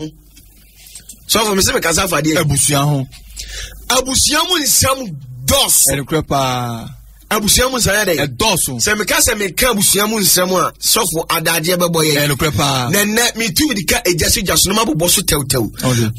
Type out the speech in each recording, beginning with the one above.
ho so for me say me kasa fa de abusua ho abusua mu nsam dos enkrepa abusua mu nsam de doso se me kasa me ka abusua mu nsam a so for adade bebo ye enkrepa na me tu di ka ejaso no mabobo so tew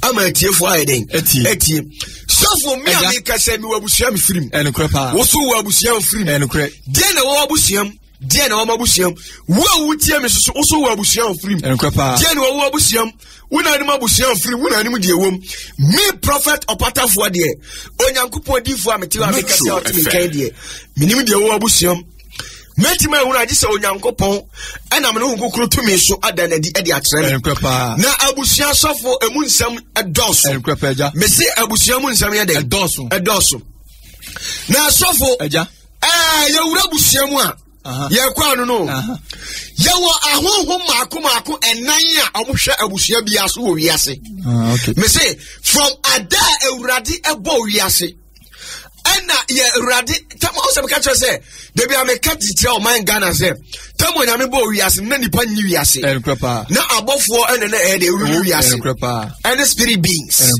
ama atiefo ayeden etie so for me a me kasa me abusua me firim enkrepa wo so wo abusua me firim enkre de na wo abusua dia na wo mabusiam wo wutie me so so wo abusiam frim enkrepa dia na wo abusiam wo na ni mabusiam frim wo na ni mu die wom me prophet opatafo de onyankopon difo amete wa me kase otimi kan de minim de wo abusiam metima hu na gise onyankopon ana me no kokoro tumi so adanadi ade atrem enkrepa na abusia sofo emu nsam edoso enkrepa ja me se abusia mu nsam ye de edoso na sofo eja ye wura abusia mu a ye kwa no ye wo ahonhom maako enan a omohwe abusua bia so wo wiase okay me say from ada ewurade ebo wiase ena ye ewurade tamo se ka tro se de bia me ka titire o man Ghana se tamo nya me bo wiase na nipa nyi wiase na abofo ena na e de wiase ena spirit beings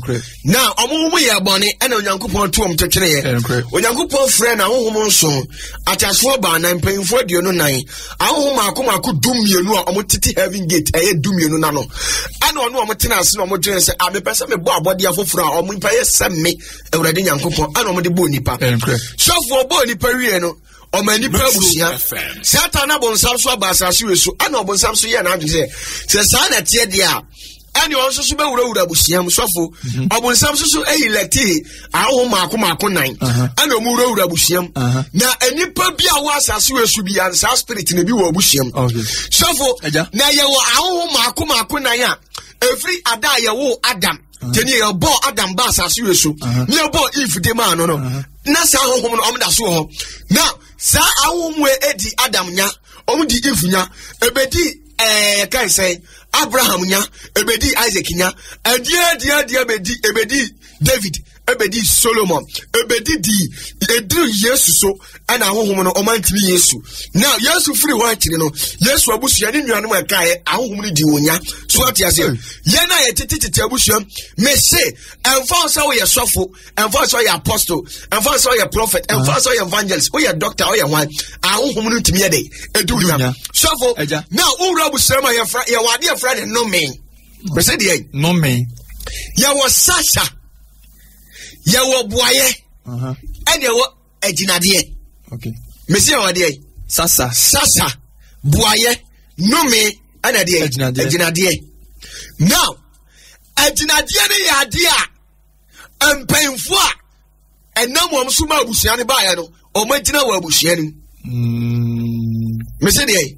now omo ye bone ena onyankopon to om twetwere ye onyankopon frɛ na honhom nso atasfo ba na mpanfo aduonu nan ahonhom maako dumienu a omo titi heaven gate eye dumienu na no ana ono omo tena ase na omo dwen se a me pese me bo abode afoforo a omo mpa ye semme ewurade nyankopon ana omo de bo nipa so for bo nipa wie no o mani prabusia satan na bonsam so abasase we so ana obonsam so ye na adwe se sa na tie de a ani onso so be wura busia msofo obonsam so eyileti aho maako nan ana omu wura busia na anipa bi a wa asase we so bi ansa spirit na bi wo busia sofo na ye wo aho maako nan a every ada ye wo Adam teni ye bo Adam ba asase we so ne bo Eve de man no na sa honhom no omda so ho na sa ahomwe edi Adam nya omdi Eve nya ebedi kan say Abraham nya ebedi Isaac nya adia ebedi David ebedi Solomon ebedi di edru Yesu so ana ahomhom no omantimi Yesu now Yesu free one kire no Yesu abusua ni nuanom akae ahomhom no di wonya so atiase ye na ye tititi abusua me say enfa so we sofo enfa so ye apostle enfa so ye prophet enfa so ye evangelist o ye doctor o ye wan ahomhom no timi ye dey edu nya sofo now ura abusua ma ye wade ye fra no me be say dey no me ye was Sasha ye wo boaye ene wo ejinade okay mesi awade sasa boaye no me ene de ejinade now ejinade ne ya de a empenfo a enam om so ma abusua ne ba ye no o magina wa abusua ni mesi de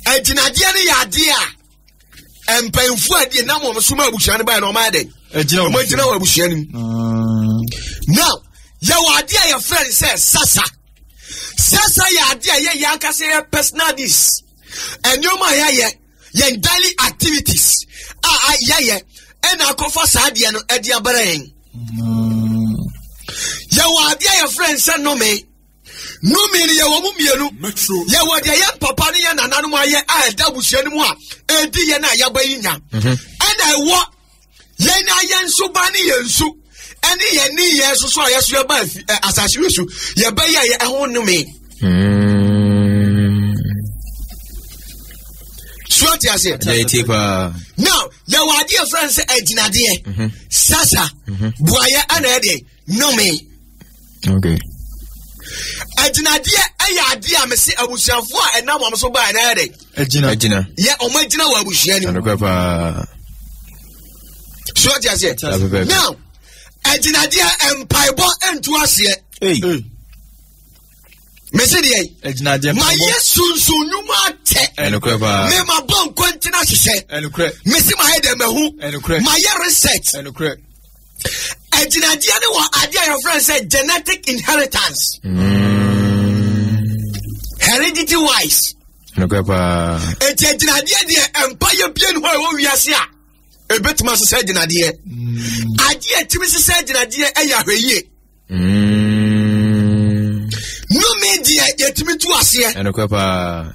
ejinade ne ya de a empenfo a de enam om so ma abusua ne ba ye no o ma de ejina wa abusua ni now ya wadi your friend says sasa ya dia ye yanka say personalities and you ma ye daily activities ye and akofa sadia no e dia beren ya wadi your friend say no me ye wo mu mienu ye wadi ye papa ne ye nananu ma ye da busua ni mu a edi ye na ya bayinya and I wo ye na ye nso ba ne ye nso eni ye ni ye so ye so ba asase we so ye ba ye ho no me so ati ase now ye wadi your friend say ejinade sasa boaye ana e de no me okay ejinade aya ade a me se abusuafo a enam am so ba na e de ejina ye o magina wa abusua ni so ati ase now ejinade empaibo entu ase mesi de ejinade ma yesunsu nyuma te enukreba me ma bon kwantina hye enukre mesi ma hede mehu ma ye research enukre ejinade ne wa ade your friend say genetic inheritance heredity wise enukreba ejinade de empire bien ho wo wiase a ebetuma so say ejinade ade etimi so say ejinade eya hweye no me dia yetimi tu ase enukreba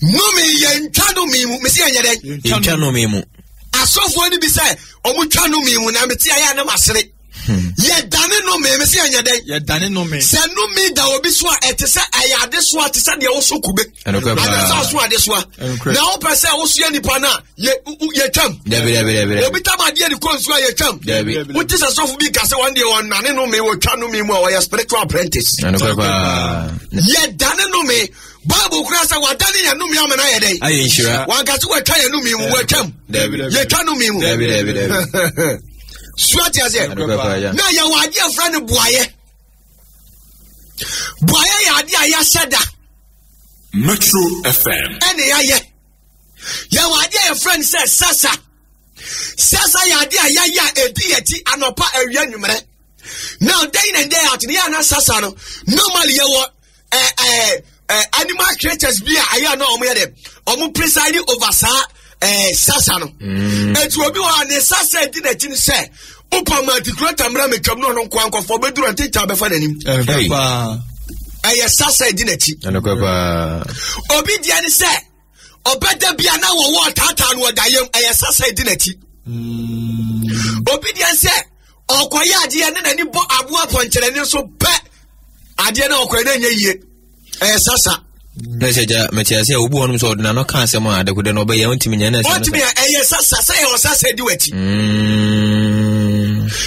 no me ye ntwano me mu mesi anya den ntwano me mu asofo ni bi say omutwa no mi mu na meti aya na masere ye dane no me se anya den ye dane no me se no me da obi so a ete se ayade so ate se de wo so kube ade so ade so na wo pese wo so nipa na ye tam obi tamade ni konsu ye tam wo ti se sofo bi ka se one day on nane no me wo twa no me mu o ye spiritual apprentice ye dane no me Bible kura sa wadane ya no me amana ye den aye nhira wan ka se wo twa ye no me mu wo tam ye twa no me mu Swati ase na ya wadi afra ne boaye ya ade aya sheda Metro FM ene ya wadi afra ne se sasa ya ade aya ya edi anopa awia nwumre now day in and day out ne na sasa no normally you animal creatures be aya na omo ye dem omo preside over sasa no etu obi wa ne sasa di na tin se opa matikrata mra mekam no no kwa nkofo beduru antecha be fa nanim eye sasa di na ti obi dia ne se obeda bia na wo tata no dayem eye sasa di na ti obi dia se okoya ade ne nani bo abo aponkyere ne so pe ade na okoya na nya yie eye sasa Meseja metiasia obu honum so na no kan asem a dakude no obeye ontimi nya na asem. Ontimi eye sasa say o sasa di wati.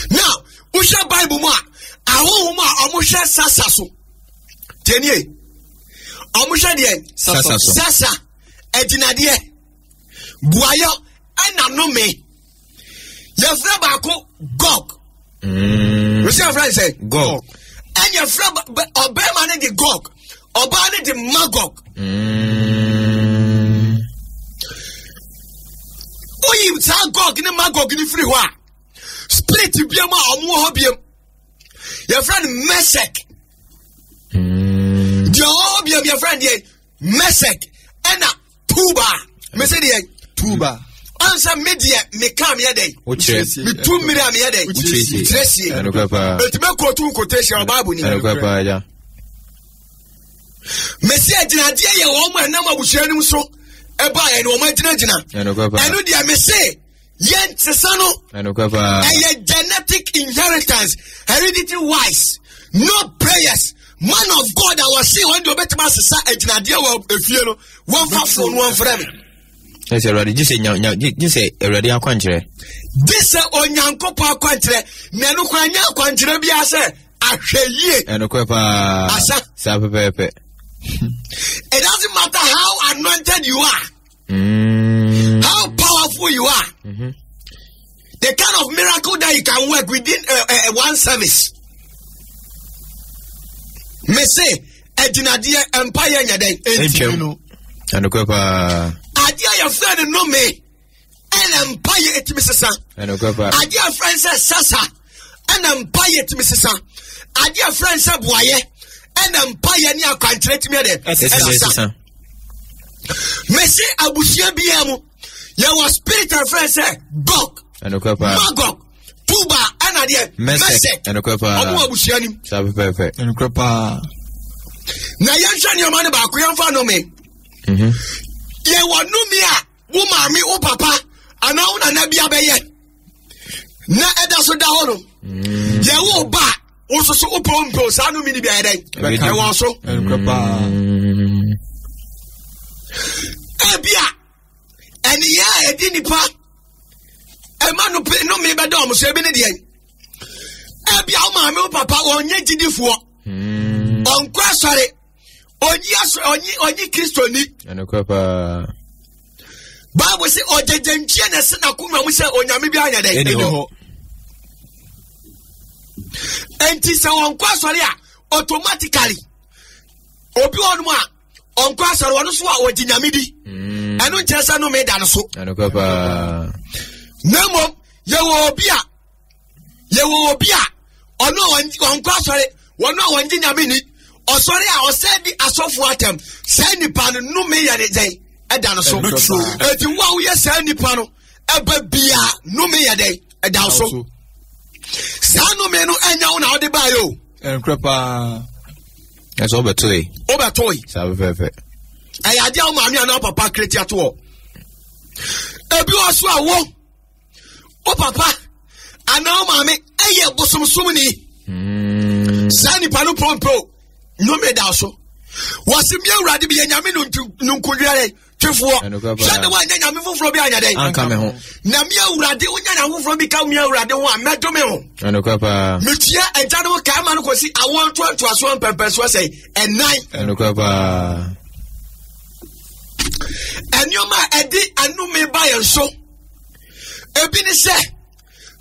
Now, we share Bible mo awo mo omo hwe sasa so. Tenie. Omo hwe de sasa so. Sasa edinade buayo ana no me. Ye fra ba ko Gog. We say friend say Gog. And your fra obema ne the Gog. Obani the Magog. Oyi sa Gog ni Magog ni free wa. Split biam a omo ho biam. Your friend Mesek. Your friend ye Mesek and Tuba. Me say the Tuba. Answer media me come here day. Me 2 million here day. Tracy. But me quote quotation Bible ni. Mesia jinade ye wo mo na mabusuanim so e ba ye no mo jinajina enu dia me say ye ntesa no genetic inheritance heredity wise no prayers man of God I was say when do betima sesa jinade wo efie no won fa fo no won frɛ me yes already just say already akwankyere this onyankopo akwankyere na no kwanya akwankyere bia se ahweyie enu kwa asa sa pepe. It doesn't matter how anointed you are, how powerful you are, the kind of miracle that you can work within one service. Me say, Edinadia Empire Yade, and the Copa Adia your friend no me, and Empire et Mrs. and the Copa Adia friend says Sasa, and Empire et Mrs. Adia friend said Boye. And Empire ni akwantret me de esasa Messi abusia biamu ya was spiritual friend say Gog and Magog Tuba and there Mesek and omo abusia nim sabe pepe and Kropa na yansha ni omane ba ko yamfa no me ye wonu mi a wo maami wo papa ana wo na bia beye na eda so da ho no ye wo ba also so upon Sanu mini be I also Ebia and yeah, Edinipa a man who pay no me by dom, so be the Ebia, mamma, papa, on ye did for on Quasare on yes, on ye Christoni and a Copa Bible say, or the Gentian, and Akuma, we say, on Yamibia. And this on Quasaria automatically. Obi on one on Quasar one so or Dinamidi. And no just no made so. And a Copa No more, you will be or no on Quasare, one no one Dinamini, or sorry, I was said the Asof Watem, send the pan no me a day, a dinosaur. And you wow, yes, send the panel, a babia, no me a day, a dinosaur. Sano menu enya una ode ba yo Enkrepa that's Obertoy sabe pepe ayade o maami ana papa kreti ato ebi oso awo o papa ana o maame eye bosomsom ni sani panu pompo no me da so wasi mi awurade bi nyame no nkudware twefo shade wa nyame foforo bi anya den anka me ho na mi awurade onya na foforo bi ka mi awurade ho amedo me ho anokwa pa metia enta no ka ma no kosi awon to aso pempeso say enan anokwa pa enioma edi anu me ba yen so ebi ni se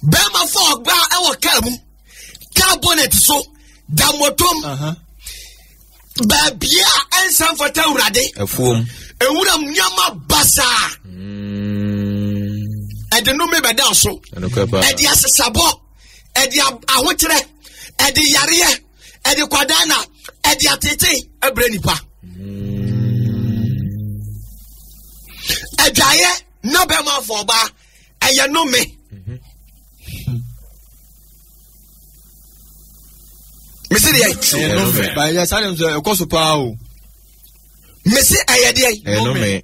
be ma fo ogba e wo ka mu ka bonnet so da motom babia ensan fata urade afuom ewura mnyama basa ede no me beda so ede asesabo ede ahokyere ede yare ede kwadana ede atete ebre nipa edaye no be ma for ba eye no me Mesi de ba ya sale so ekoso pa o Mesi ayede no me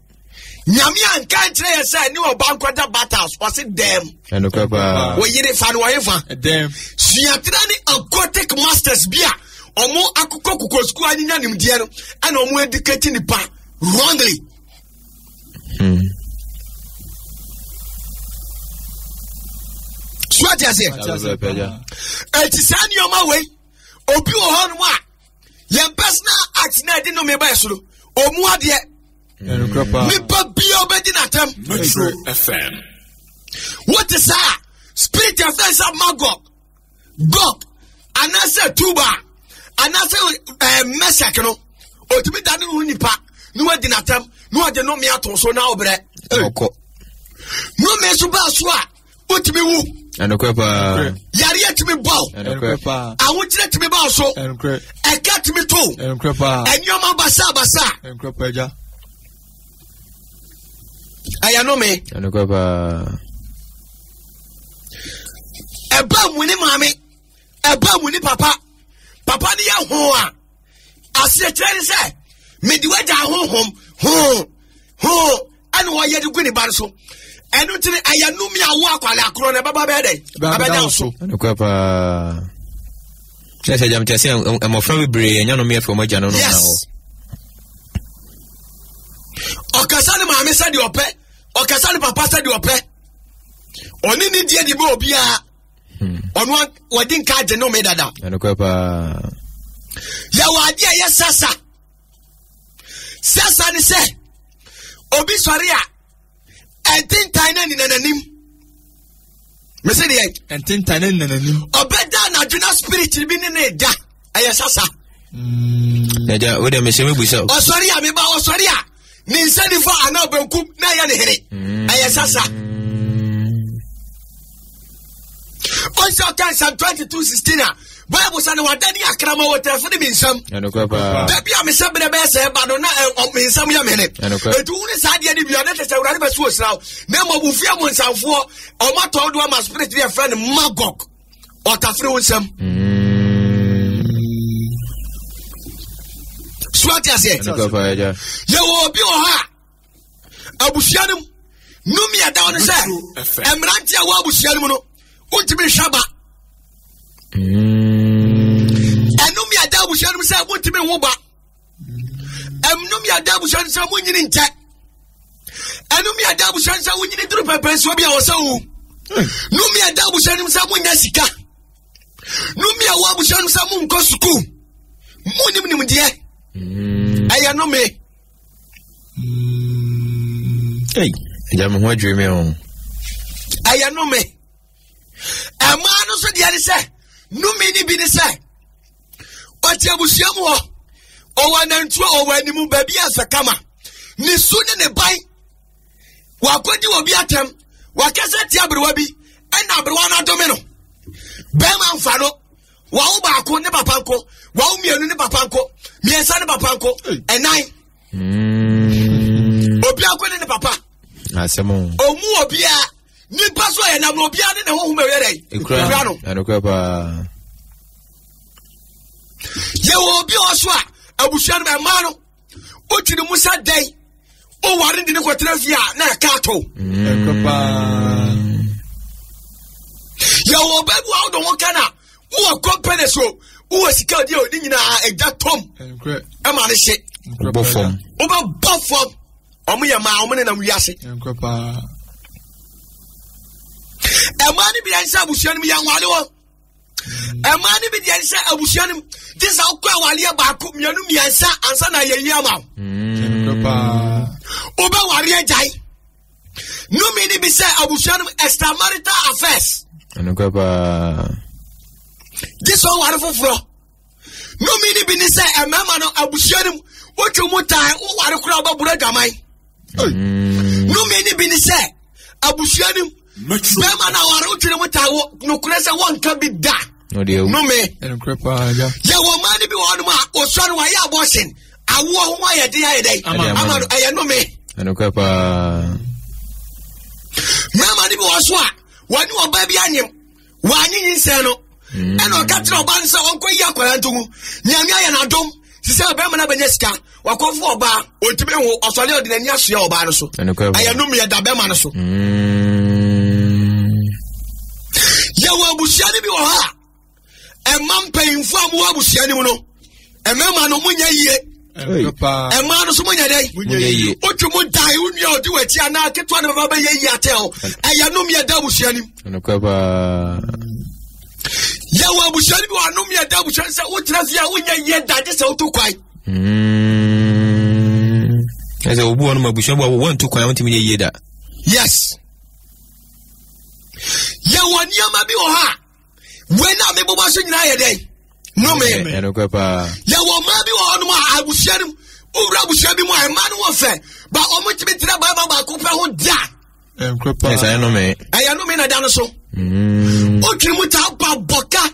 nyame anka nkyere ye say ni oba nkwada battles wase dem anokwa pa wo yire fa no wo yefa dem suatra ni aquatic masters bia omo akukọ kuko school anyanya nimdie no ana omo educate ni pa wrongly swati ase etisani oma we obi wo ho no a ye personal act na di no me ba esoro omu ade me ba bi obedi na tem Metro FM what is that spirit of that magog gog anase tuba anase mesak no otumi dane no nipa no adi na tem no ade no me ato so na obre okọ no me so ba so a otumi wu anokwa pa yare atumi ball anokwa pa awukyere atumi ba so anokwa eka atumi to anokwa pa enyoma basa anokwa pa ja aya no me anokwa pa eba muni mami eba muni papa ni ya ho a ase kyere se me di waja ho anu wo ye di guni bar so enu tini aya no me awo akwale akro na baba be dey baba down so anokwa pa sese jam tese amofra bebre nya no me afo magya no no na ho okasa ni mami sa di ope okasa ni papa sa di ope oni ni die di bo obi a onu wadin ka je no me dada anokwa pa ya wadi ya sasa ni se obi sori a entintan na ni nananim me se dey entintan na nananim obeda na juna spirit bi ni na da aya sasa ja wo de me se me busa osori a me ba osori a ni nsani fa ana obankum na ya ne here aya sasa also can Psalm 22:16 Bible say na wadani akrama water for the minsam anokwa pa da bia me se bre be se ba do na minsam ya me ne etu uni sa dia di bia na tese urare be so osraw na mo bufia mo nsamfo o ma to do ma spirit dia friend magog o ta fre wonsam swati ase anokwa pa ja ye wo bi o ha abusianum numi ada on se emranti a wo abusianum no untimi hwaba enumi ada abusianum se untimi wo ba enumi ada abusianum se munyini nte enumi ada abusianum se munyini duru pepe so bia wo se wu numi ada abusianum se munya sika numi awo abusianum se munko suku munim de aya no me jam ho adweme on aya no me ama no so dia ni se no me ni bi ni se o ti abusiam ho o wanantu o wanimu ba bi asakama ni su ne ban wa kodi obi atem wa kase ti abrewa bi ena abrewa na dome no be ma mfa no wa wo ba ko ne papa nko wa wo mienu ne papa nko miensa ne papa nko enan obi akọ ne papa asemo omu obi a ni paso ya na obi a ne ho me were ekura no anokwa pa ye obi oso a abusua no ma no o twiri musa dai o ware ndi ne kotra fi a na ka to ekwa pa do won kana wo company so wo sika di odi nyina egya tom enkwe e ma ne hye bofom bofom omo ye ma omo ne na wiase enkwe pa e ma ni bi ansa abusuan mi yan wale wo e ma ni bi di ansa abusuan this how kwa wale ba ko mianu miansa ansa na ye yi ama enkwe pa oba wale ajai no me ni bi say abusuan extramarital affairs enkwe pa this one wale foforo no me ni bi ni say e mama no abusuan wotu mutai wo wale kura oba bura gamai no me ni bi ni say abusuan bema na ware utire mutawo no kurese won ka bi da no de no me enkrepa ja ya wo ma ni bi wonu ma o sori wa ya abortion awo ho ya de ya dey amano aye no me enkrepa mama ni bi wo so a wani oba bi anyem wani nse no eno ka tire oba nse onko yi akwara ntugu nyame aye na dom sise bema na benya sika wakofo oba otime ho osole odinani aso ya oba no so aye no me ya da bema no so yawo abusiani bi wo ha emam payinfo amu abusiani mu no emema no munya yie enkrepa emma no so munya dai munya yie otumu dai unua odi wati ana ketwa na baba ye yie atel aya no me da abusiani enkrepa yawo abusiani bi wo no me da abusiani se wotra fia unya yie da de se otokwai ese obu onu mabushon bo won to kwan won yie da yes yawo niama bi wo ha wena me boba so nyina ye dai no me enkrepa yawo ma bi wo no ma abusiani owura abusia bi mo e ma no wo fe ba o mo tibi tira ba ko pe ho da enkrepa esa no me aya no me na da no so o kiri mu ta ba boka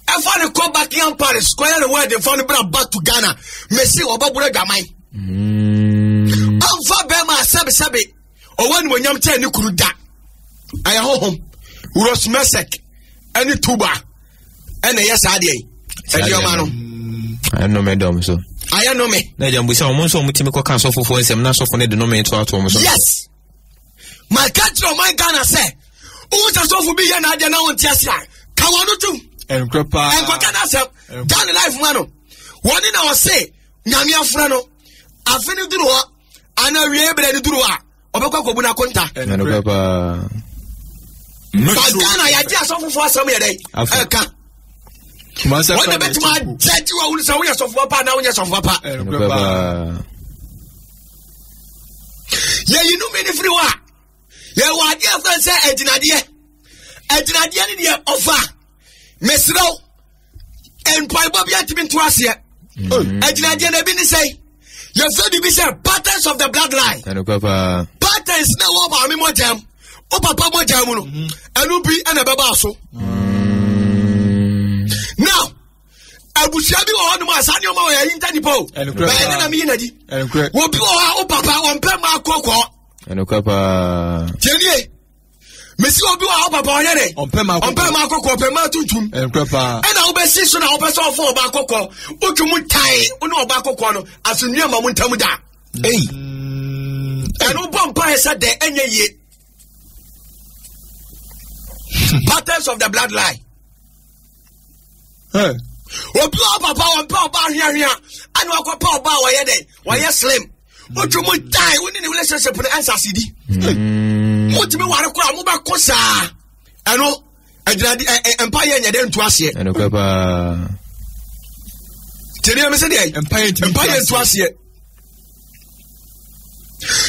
e fa ne ko back in Paris ko ya ne we de fa ne bra back to Ghana me see obabura gamai amfa be ma sabe o wani wonyam ta ni kuru da aya hohom uros mesek any tuba ene yes ade e ma no I no me dom so aya no me na jambu sa omo so mutimi ko kan so fofo ensem na so fo ne de no me to ato omo so yes my country of my Ghana say who ta so fu bi ya na ade na won tiasia ka wonu tum enkrepa enko kana say Ghana life man no woni na o say nyame afra no afini duru ho ana wie bre ni duru ha obekwa kobu na konta enkrepa Ghana ya dia so fofo asam ye dai eka masa wona betima jaji wa wuli sa wo ya so fofo pa na wo ya so fofo pa enkrepa ye yinu me ni free wa ye wa dia fa say ejinade ni dia ofa mesro en paibo bia tibi nto ase ejinade na bi ni say ye so di bi say patterns of the bloodline enkrepa patterns na wo ba mi mo jam o papa mo jam no enu bi na beba so now abusia bi wo no ma sa ne o ma wo yin tani po ba na mi yinadi enkre wo bi wo o papa wo mpe ma kokko enkrepa tienie mesi obi wo o papa wo yere ompe ma kokko ompe ma tuntum enkrepa na wo be si so na wo be so fo oba kokko otwumu tai ono oba kokko no asunua ma mu ntam da enu bompa esa de enye ye patterns of the bloodline obi o papa wo mpa oba hia ani wakopa oba wo ye de wo ye slim otwumu tai woni ne relationship ne answer sidi mutimi ware kura mo ba kosa eno adirade empa ye nyede ntu ase enkrepa tiri me se de empa ye ntu ase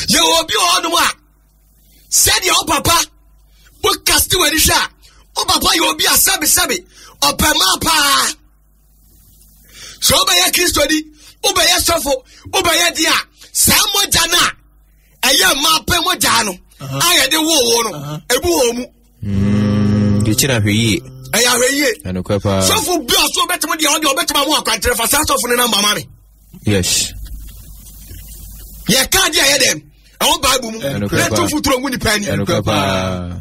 ye obi o no a said your papa wo cast we risha o papa ye obi asabe opema pa so ba ye Kristo di o ba ye sofo o ba ye dia sa moja na eye ma pe moja no aye de wo no ebu ho mu di chira hweye eye hweye enkrepa sofo bi o so betem dia o de obetem mu akwantre fa sa sofo ne number mami yes ye ka dia ye dem e wo Bible mu na to futuro mu ni pani enkrepa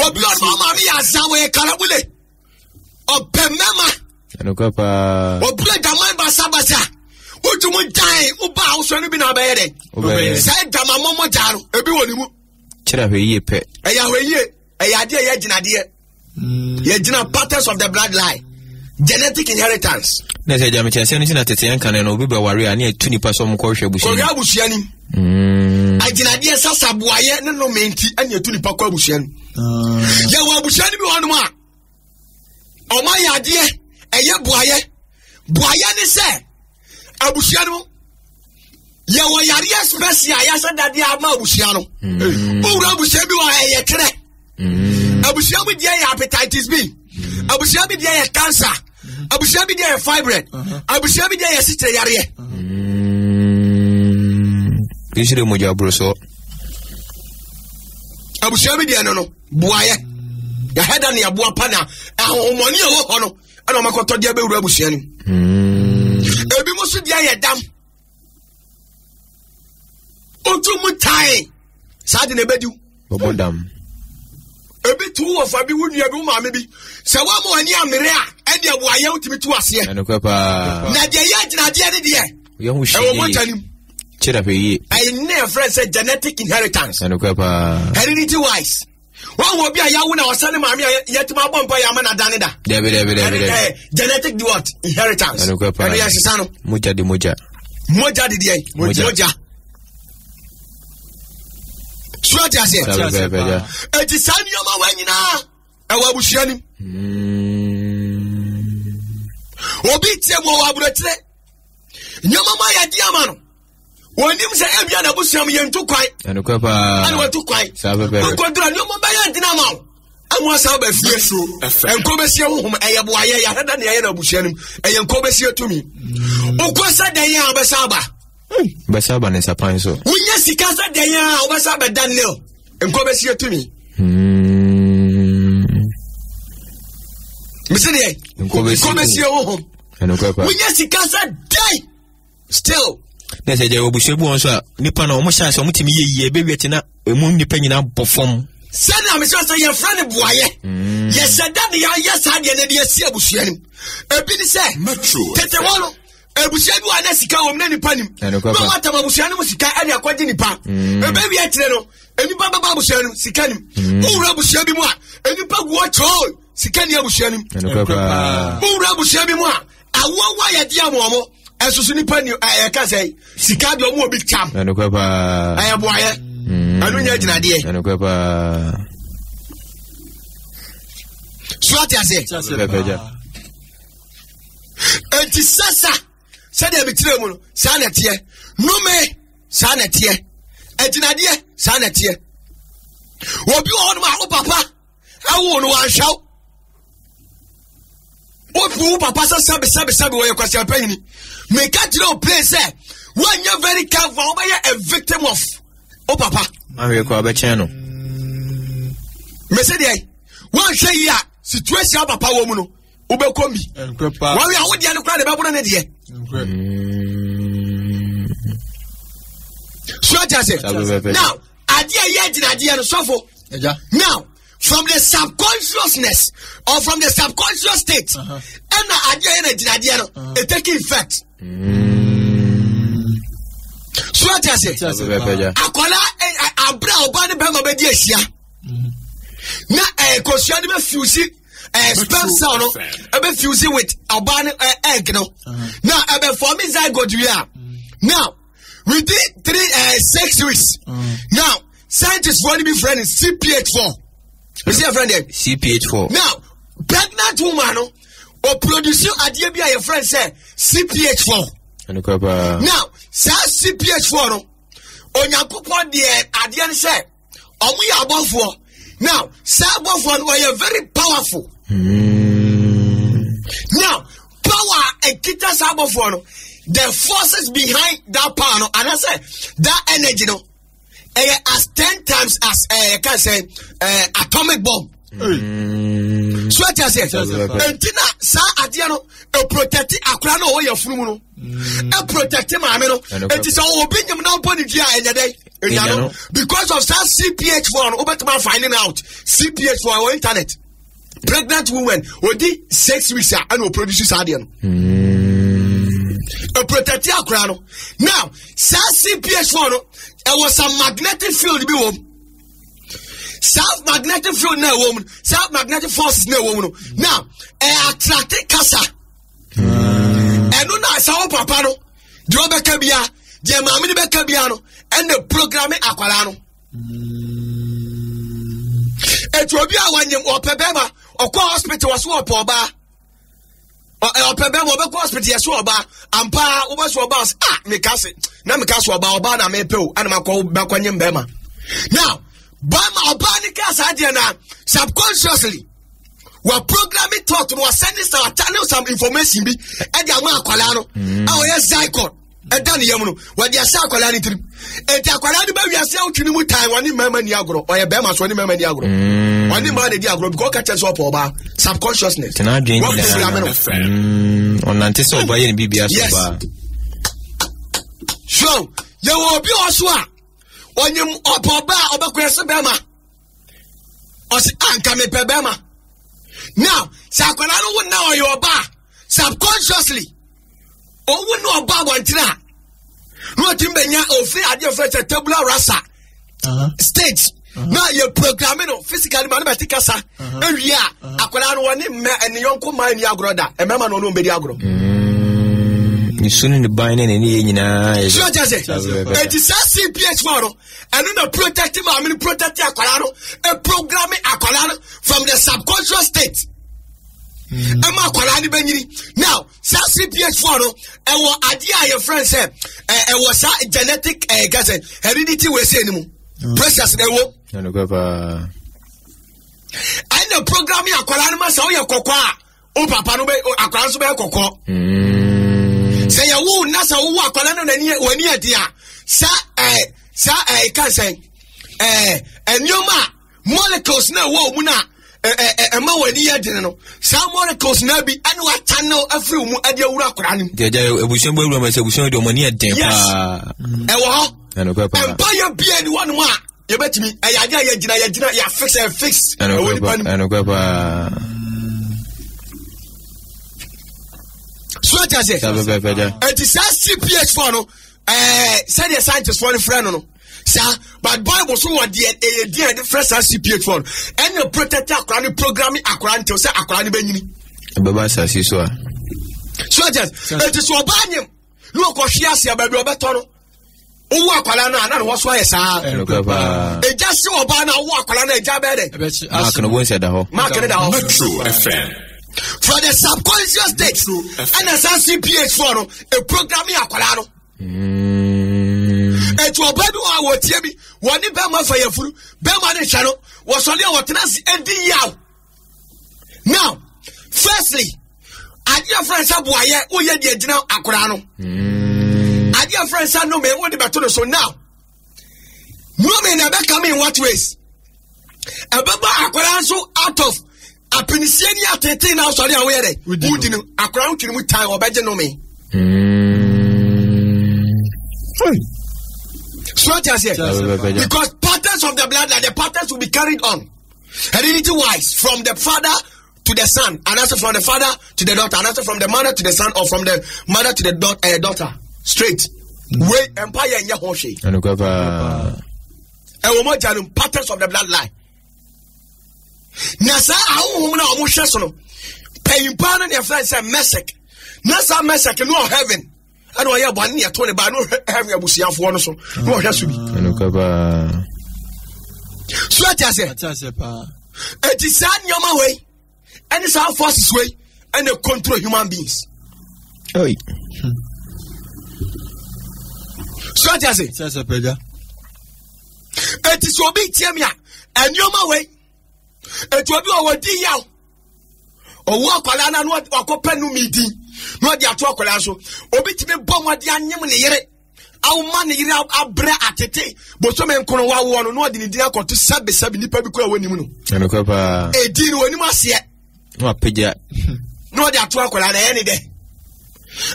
obi o no ma mi azawo e karabule opemema enkrepa obi daman basabasa utumu dai uba usonu bi na bayede say dama momo jaro ebi woni mu chira hweye pe eya hweye eya de eya ginade Yɛgyina patterns of the bloodline, genetic inheritance. Na sɛ jam kyerɛ sɛ no sina tete kan no obi bɛware a ne atu nipa so mo kɔhwɛ abusuani. Kɔhwɛ abusuani. Agyinadeɛ sasa boayɛ ne no menti anya atu nipa kɔ abusuani. Yɛwɔ abusuani bi wɔnom a ɔma yɛ adeɛ ɛyɛ boayɛ ne sɛ abusuani no yɛwɔ yareɛ special yɛsɛ dadeɛ ama abusua no. Owura abusua bi wɔ ɛyɛ trɛ. Abusua bi deɛ yɛ hepatitis B. Abusua bi deɛ yɛ cancer. Abusua bi deɛ yɛ fibroid. Abusua bi deɛ yɛ sitere yareɛ. Bishire moja bro so. Abusua bi deɛ no boayɛ. Ya heda ne aboa pa na ahomoni ɛwɔ hɔ no ɛna ɔmakɔtɔ deɛ bɛwura abusua no. Ebi mo so deɛ yɛ dam. Otumu tai. Sade ne bedi. Bobodam. Ebi tu wo fa bi wunua bi maame bi. Se wa mo ani amere a ene aboaye utimi tu ase. Anokwa pa. Na de ye gyinade ne de. Ye hu hwie. E wo motanim. Chira pe yi. I ne friend say genetic inheritance. Anokwa pa. Heredity wise. One will be a yawu na wasane maame yet ma bompa ya ma na dane da. Debe. Genetic what? Inheritance. Anokwa pa. Ene ya sisano. Moja de moja. Moja de de. Moja. Swati ase. Eti sanyoma wanyina ewa abusuani. Obi tie mo wa buretre. Nyoma ma ya di ama no. Wonim se ebia na abusuam ye ntu kwan. Anokwa pa. Ani watu kwan. Sabe. Kontra nyoma ba ya dina ma. Anwa sa ba fie so. Enko be sie honhom eye boaye ya heda na ye na abusuanim. Eye enko be sie tumi. Okosa dan ya obesa ba. Basaba ne sapan so. Unya sika sa den ya obesa be Daniel. Enko be sie tumi. Misene enko be sie ho. Enko pa. Unya sika sa dai. Still. Na se je obusuabu won so a nipa na omo sha so mutimi ye be na emu nipa nyina bofom. Sena me so ye friend boaye. Ye sada ne ya yesa de ne de asi abusuanim. Ebi ni se tete wono abusuabi wa na sika wo na nipa nim. No mata abusuanim sika ane akwaje nipa. Ebe wi atire no enipa baba abusuanim sika nim. Owura abusuabi mu a enipa guo cho sika ni abusuanim. Owura abusuabi mu a awowa ye dia mo esusu nipa ni ka say sika de omo obi cham. Anokwa pa. Ayaboaye. Anu nya gyinade. Anokwa pa. Swati ase. Enti sasa sade bitire mu no sa na tie nume sa na tie agyinade sa na tie obi ho no ma o papa awo no wan hwaw obi papa sabe wo ye kwasi apanyini me ka tire o place say when you very careful o be a victim of o papa ma we ko abechen no me say dey wan hwe yi a situation papa wo mu no ubekomi Enkwepa. Wa we awodi an kra de babo na de. So just now idea ye gyinade no sofo. Now from the subconsciousness or from the subconscious state and idea ye na gyinade no it take effect. So just akola abra oba ne bema be di ahia. Na kosua de be fuse sperm cell no ebe fuse with oban egg no now ebe form zygote we are now within 6 weeks now scientists want to be friend CPH4 you see a friend there CPH4 now pregnant woman no or produce adie bi your friend say CPH4 now CPH4 no onyankopon de adie ne say omo ya abofo now sabofo no are very powerful. Now, power and kita sabofo no, the forces behind that power no, and I say that energy no, as 10 times as can say atomic bomb. So what I say, entina sa adia no, protect akra no your funu no, protect maame no, it is all obi nyam na poni dia enyade. Because of that CPH4 no, obetuma finding out CPH4 on internet. Pregnant woman odi 6 weeks and will produce adian. A protect akra no. Now, sa CPH4 no, there was a magnetic field be home. South magnetic field na woman, South magnetic forces na woman. Now, attract kasa. Eno na sawo papa no. Di obeka bia, di maami ni beka bia no, and the programming akwala no. Etu obi a wanyem opebema, okwa hospital waso opoba. Opebema obekwa hospital yaso oba, ampa obaso oba, mekase, na mekase oba na mepeo, ana makwa bakwanyem bema. Now, Bama Obani Kasa Diana subconsciously were programming thought to sending some information be at Yama Colano. Oh, yes, Zycon. And then Yamuno, when they are Sacolani trip. And Tacolani, we are selling to time one in Mamma Niagro or a Bama, one in Mamma Niagro. One in Mamma Niagro, because catches up over subconsciousness. Can I drink on Nantiso by BBS? Yes. So, you will be also. When you opoba obakwese bema osi anka me pe bema now sakwana no won na oyo oba subconsciously o won no oba wantira no timbenya ofi ade ofete tabula rasa stage now you programming no physically mathematical sa ewia akwala no woni me eniyonko man ni agroda e mema no be di agro soon in the binding and any sure just it is CPH1 and then protecting a programming akwalano from the subconscious state. Now, CPH1 and what idea your friend said was a genetic heredity we say anymore. Precious they will and the programming akwalano so your cocoa o papa no be akwalanso be kokko. Say ya wu nasa wu akwala no nani wani adia sa can say enyoma molecules na wo mu na ma wani adine no sa molecules na bi anu atano afri mu adia wura akwala nim deja ebusion bo ma se ebusion de mani adin pa wo ho anu ko pa empire bia ni wonu a ye betimi ayadia ye gina ya fix anu ko pa so what I say? It is CPH4 no. Said the scientist for the friend no. Sir, but Bible so what the first CPH4 and the protector acronym programming acronym to say acronym benini. Baba sasi so. So just it is obanyem. No ko hia sia ba bi obeto no. Owu akwala na wo so ayesa. E just so oba na owu akwala na eja be de. Mark no won say da ho. Mark no da ho. Metro FM. For the subconscious state and as CPH4 a programming akwala no etu obedu a wotie bi woni be ma fa yafuru be ma ne hwa no wo so le wotenasi edi yaw. Now firstly adia friends abuaye wo ye de agina akwala no adia friends no me wo de beto no so now no me na be come in what ways ababa akwala so out of Apinisiani atete na sorry away there. Udinu akra utinu mu time obeje no me. So what I say? Because patterns of the blood, the patterns will be carried on heredity wise from the father to the son, and also from the father to the daughter, and also from the mother to the son, or from the mother to the daughter. Straight. Way empire in Yahoshi. And patterns of the bloodline. Nasa awu na omo hweso no payimpa no ne friend say mesek nasa mesek no heaven and oya bone ne to ne ba no heaven abusiafo no so no hweso bi anokaba so atase pa eti sa nyoma we any sa forces we and they control human beings. Oi. So atase pega eti so bi tiamia anyoma we etu obi owodi yaw owo akwala na no akopa no midi no de ato akwala so obi timi bom de anyem ne yere awu ma ne yere abre atete boso me nkono wa wo no de ne din akoto sabe nipa bi kura woni mu no anokopa edi no woni ase no apegya no de ato akwala na ye ne de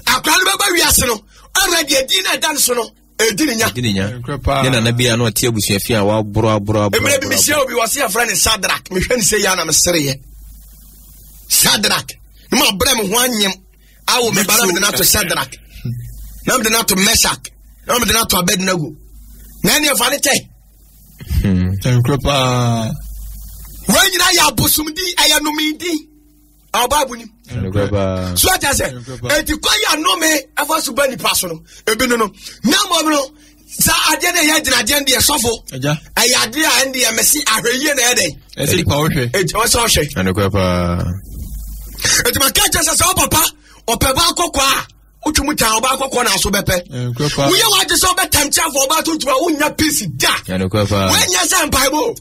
akwala be ba wiase no already edi na dan so no Edinya. Then na bia no tie abusuafi a wa boro. Emre bi mise obi wase afra ne Sadrak. Me hwe ne se ya na me sereye. Sadrak. No ma bra me ho anyem. Awo me bara me de na to Sadrak. Na me de na to Meshach. Na me de na to Abednego. Na ne fa ne te. Enkrepa. When you are Busumdi, I am no meeting. Our Babuni. So I say, and to call you no me, I was to burn the personal. Ebino. No, Sa agenda ya dina agenda ya sofo. Ayade a ndi ya mesi ahweye na ede. Esi pa ohwe. O so hwe. Anokwa. Eti makacha sa papa, opeba akokwa a, utumuta oba akokwa na so bepe. Uye waje so betamcha for oba tutuma unya peace da. Anokwa. Wenya sa mpaibo.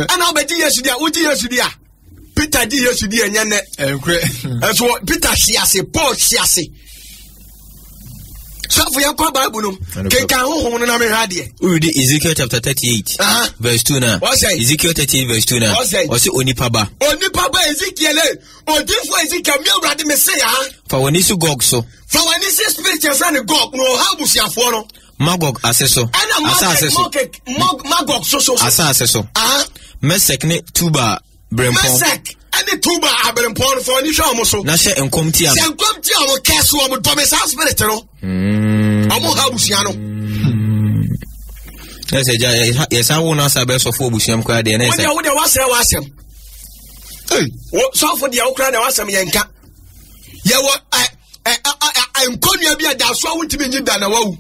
Ana obedi Yesu dia, uji Yesu dia. Peter di Yesu dia nyane. Eso Peter siase, Paul siase. So for your Bible, we read Ezekiel chapter 38, verse 2 now. Ezekiel 38, verse 2 now. What's it Onipaba? Onipaba Ezekiel, or different Ezekiel, me Messiah. For when you Gog so. For when you spiritual friend Gog, no how was your follow? Magog assessor. Magog so. Assessor. Mesek ne tuba brempon. Mesek. Any tuba abrempon for any show so. Nashe enkomtia. Se enkomtia o keso o Thomas spirit no. Amo ha busiano. Yes, I won't answer best of 4 busiam kwa de na say. What you wasem. Hey, what so for the okra na wasem yenka. Ye wo enkonua bia da so wontimi nyi da na wawu.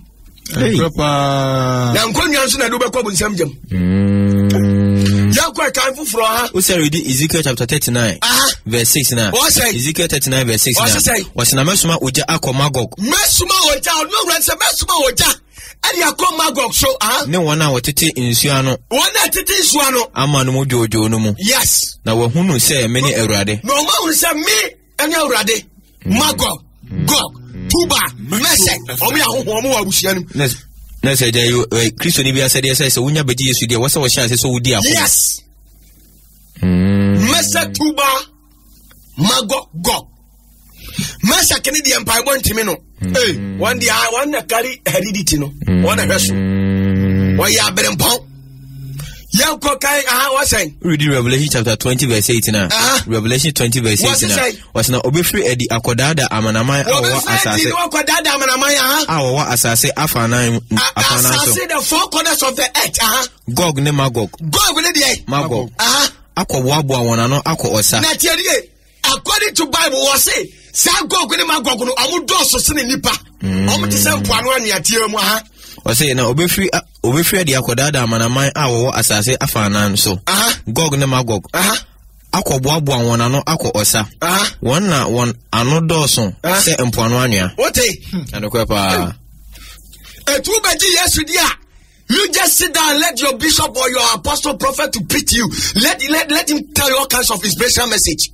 Na enkonua nso na do be kwa busiam jam. We say read Ezekiel chapter 39, verse 6 now. Ezekiel 39, verse 6 now. What's na mesuma oja akọ Magog? Mesuma oja, no ransom mesuma oja. And akọ Magog so ne wona wotete nsuano. Wona tete nsuano. Ama no mo jojo no mu. Yes. Na wo hunu say me ne Awurade. No ma hunu say me ene Awurade. Magog, Gog, Tuba, Mesek. Omo ahoho omo abusianu. Na say you Christo ni bia say unya beji Yesu dia wasa wo sha say so wudi akọ. Yes. Mesek, Tuba, Magog, Gog. Mesek ni di empire bon timi no. Hey, one day I want to carry heredity no. One person. Why ya berempon? Ya ko kai what say? Read Revelation chapter 20 verse 8 now. Revelation 20 verse 8 now. Was na obefri edi akodada amanaman awo asase. Akodada amanaman awo asase afana so. Asase the four corners of the earth Gog ne Magog. Gog ne dey. Magog. Akọboabo awona no akọ osa. Na tiere according to Bible was say sa Gog ne Magog no amudo so se ne nipa. Omo ti se mpoano anu atie mu o say na obefri adi akodada amanaman awo asase afana so. Gog ne Magog. Akọboabo awona no akọ osa. Won na won anodoso se mpoano anu. Ote. Anokwepa. Etu beji Yesu dia. You just sit down and let your bishop or your apostle prophet to preach you. Let him tell you all kinds of inspirational message.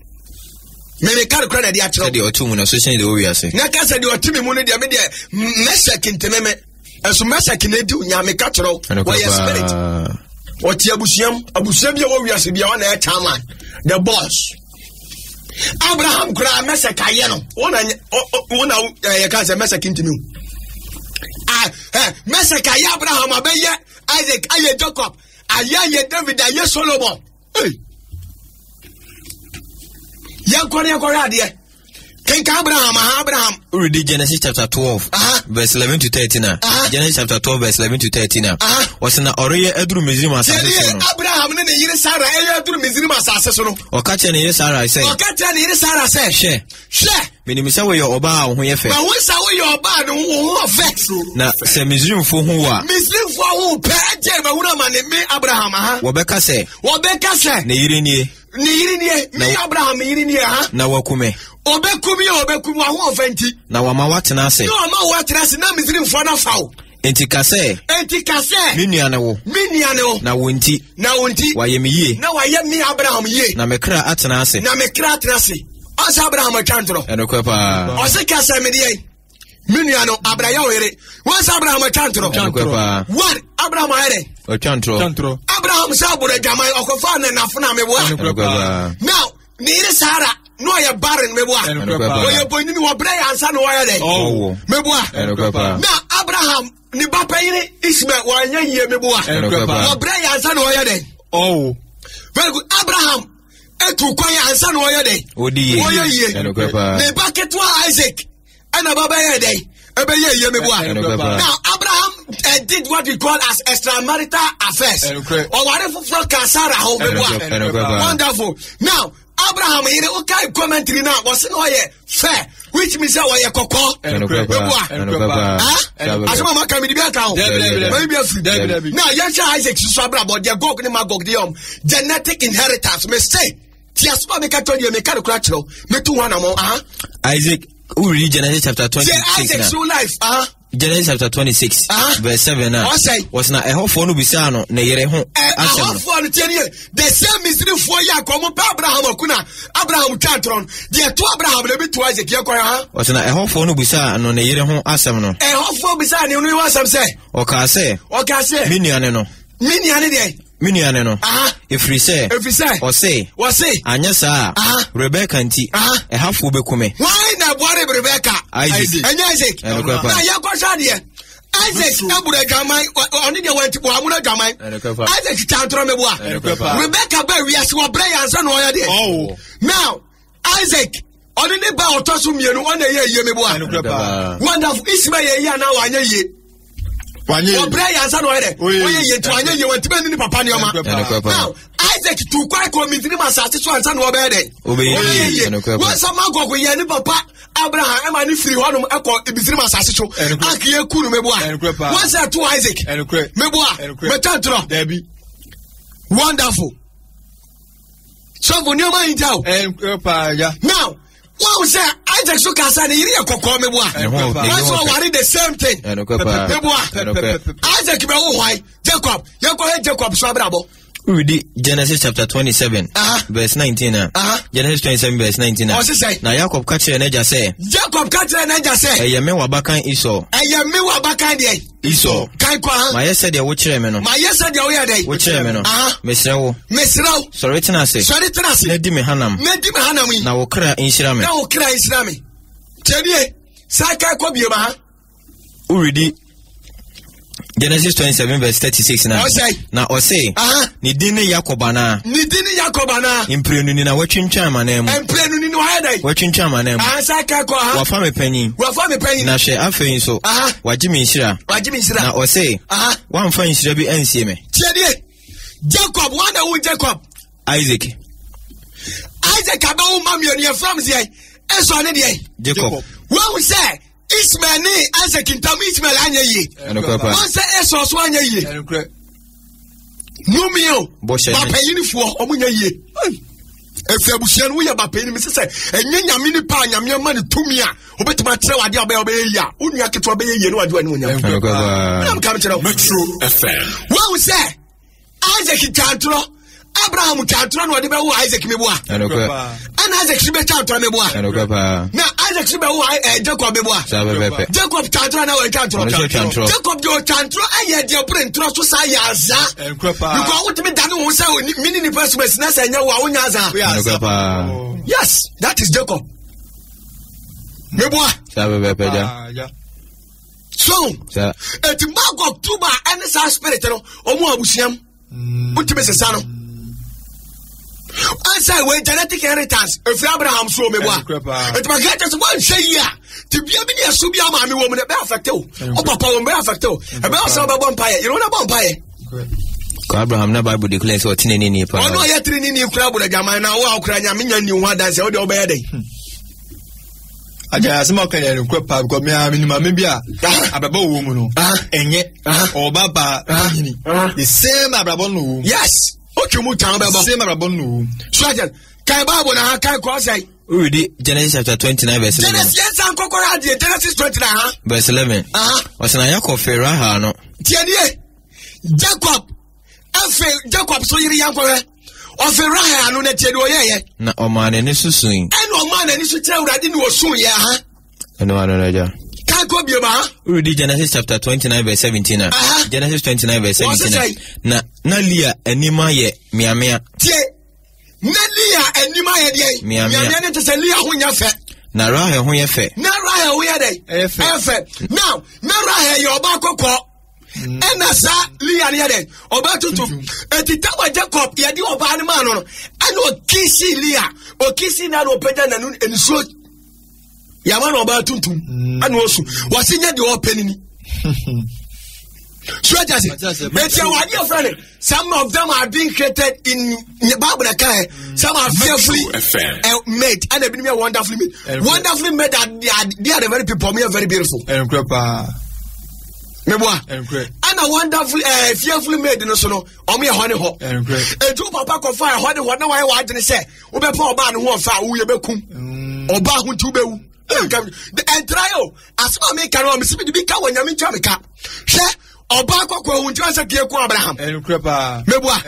Me can't credit the actual. The two mun association the we are saying. Na ka say the otimi mun the me message intememe. Enso message na di nya me ka tro. Why your spirit? What abusiam bia wo wiase bia na e chairman. The boss. Abraham kura message aye no. Wona you can say message intimi. Mesek aye Abraham abeye Isaac aye Jacob aye David aye Solomon. Yankore ade King Abraham read Genesis chapter 12 verse 11 to 13 now. Genesis chapter 12 verse 11 to 13 now. Was na oreye eduru Misrim asase no. Abraham ne yire Sarah eduru Misrim asase so no. Okache ne yire Sarah say. Okache ne yire Sarah say. She minimisa we your oba ho ye fe. Ma wo sa we your oba no ho vex. Na se Misrim fo ho wa. Misrim fo ho pe je ba huna ma ne me Abraham Wo beka say. Ne yire nie. Me Abraham yire nie Na wakume. Obekumi wa ho ofenti. Na wama watena ase. No ma watena ase na Misrim fo na fawo. Enti kase. Minuane wo. Na wonti. Wayemi ye. Na wayemi Abraham ye. Na mekra atena ase. Asa Abraham atantro. Enokwepa. Ose kase me dey. Minuano Abraham yere. Once Abraham atantro. What? Abraham yere. Otantro. Abraham sabure jamai okofa na nafuna meboa. Now, ni Sarah no ya barren meboa. Oye boyni ni wabre ansa no ya dey. Meboa. Now Abraham ni bapa yire Ishmael wanya ye meboa. Wabre ansa no ya dey. Very good. Abraham etu kwanya ansa no ya dey. Oye ye. Ne baketwa Isaac ana baba ya dey. Ebe ye meboa. Now Abraham I did what we call as extramarital affairs. Or whatever for Kasara home. Wonderful. Now, Abraham, okay, commentary now was no fair, which means our Yako. As Mama can be the now, Yasha Isaac Sabra, but they're going to Magog genetic inheritance. May say, Tiasma make a told you, make a cratcho, me too one more, Isaac, who read Genesis chapter 26. Isaac's life, Genesis chapter 26, verse 7. Was not a whole phone Bisano, Neyereho. The same is the 4 year common Abraham Okuna, Abraham Chantron, the 2 Abraham, the 2 Isaac Yakoya. Was not a whole phone Bisano, Neyereho Asamno. A whole phone Bisano, you know what I'm saying? Or Case, Miniano. Miniano, if we say, or say, Anyasa, Rebecca and T, a half will become. Why not worry, Rebecca? Isaac, and Isaac, Isaac, Aburamai, only the way to Wamuna Gamai, Isaac Tantramebois, Rebecca Berry, as well, Brian, son, oh, now, Isaac, only the bow Tosum, you know, 1 year, Yemebois, wonderful Ismail, now I know ye. Now, Isaac to quite commit him as a son of Bede. Once a month of Yanni Papa, Abraham, and if you want to call the Bisima Sasso, Akia Kurumebois. Once are to Isaac, Mebois, Metantro, Debbie. Wonderful. So, when you're mind out, now. What was that? Isaac Sukasani, you come me boy. That's why we the same thing. Isaac, why? Jacob, you go ahead, Jacob, Sabrabo. Read Genesis chapter 27, verse 19. Genesis 27, verse 19. What's it say? Now Jacob catch an edge say. Jacob catch an edge say. A Yamewa Bakan Esau. A Yamewa Bakan day. Esau. Kaikwa. My yes said they watch him. My yes said they were day. Watch him. Mesrao. Sorry, Tenase. Sorry, Tenase. Nedime Hanam. Nedime Hanami. Now Okra in Shirame. Now Okra in Shirame. Teddy. Saka Kobioma. Uridi. Genesis 27 verse 36 now. Now say, Nidine Yakobana. Nidine Yakobana. Imprenuni na watching chama name. Imprenuni no hide. Watching chama name. Saka ko ha. Wafame penny. Wafame penny. Na she afein so. Wajimi nshira. Wajimi nshira. Na say, one fan nshira bi ensie me. Tiedie. Jacob, one who Jacob. Isaac. Isaac about mammy on your farms here. Eso ne die. Jacob. What we say? Ismail ni Isaac intam Ismail anya yi. Wọ́n sẹ́ ẹ̀sọ́ ọ̀sọ́ anya yi. Numi o. Bapẹ̀yìnifọ̀ ọmọ nya yi. Efi abusuya no yẹ bapẹ̀yìn mi sẹ́ ẹ̀nyẹ́ nyàmí ni pa nyàmí ẹ̀ma ni tumi a obetuma tẹ̀rẹ̀ wadi ọbẹ̀ ọbẹ̀ yẹ yà onu yà kẹtù ọbẹ̀ yẹ yẹ ni wadi wani wọnyam. Metro FM. Wọ́n sẹ́ Isaac Chantro Abraham Chantro ni wadi bẹ wo Isaac mi bu a. And Isaac si bẹ Chantro mi bu a. Na Isaac si bẹ wo Jacob mi bu a. Jacob Chantro na wo Chantro. Jacob jo Chantro ayẹ di ọpẹrẹ ntúrọ so sa yà azá. Because wọ́n ti mi dání wọn sẹ́ mini ni pẹ́sìmẹ́sì náà sẹ́ ẹ̀yẹ wọ àwọn yà azá. Yes, that is Jacob. Mi bu a. So, eti Magog tuba ẹni sá spirit no ọmọ abusuyam. Wọ́n ti mi sẹ́ sá no. Answer with genetic inheritance. If Abraham saw me, what? It was get us one say, yeah. To be a mini Subia mammy woman, a bear facto. Oh, Papa, a bear facto. A bear saw a vampire. You know about vampire. Abraham never would declare so tin in your I know you're training you crab with a gamma now. Wow, crying, I mean, you want that so bad. I just smoke and crop up got me. I mean, maybe a babo woman, and yet, or Baba, the same Abrabon. Yes. Okay, mu tan baba. Same Abrabon. Sergeant, kai Bible na kai ko say. Read Genesis chapter 29 verse 11. Genesis an kokora de Genesis 29 verse 11. Was na Jacob Feraha no. Tienie. Jacob Jacob so yiri yankore. O Feraha no na tie de oyeye. Na o man ni susun. En o man ni su tire urade ni osun ye ha. No ja. Read Genesis chapter 29 verse 17. Genesis 29 verse 17. Na Lia enima ye miamia. Tie. Na Lia enima ye de. Miamia ne te Lia ho nya fe. Na Rahel ho ye fe. Na Rahel ho ye de. Efe. Now, na Rahel ye oba kokko. Ena sa Lia ne ye de. Oba tutu. Etitawa Jacob ye di oba ne ma no. Ana o kisi Lia. O kisi na no peda na nu enso. Yamano about tuntum, and also was in the opening. So just but you are your friend. Some of them are being created in the Bible. Some are fearfully made, and they've been wonderfully made. Wonderfully made that they are the very people. Me are very beautiful. And a wonderfully fearfully made in the son of me a honey hop. And two papa can fire honey. What now I want to say? Obe poor ban who are far. We be kum or bahu to be. The entire as I make a room, see me become when I'm in Jamaica. Obako kwa unjua kie kwa Abraham. Enkrepa. Mebwa.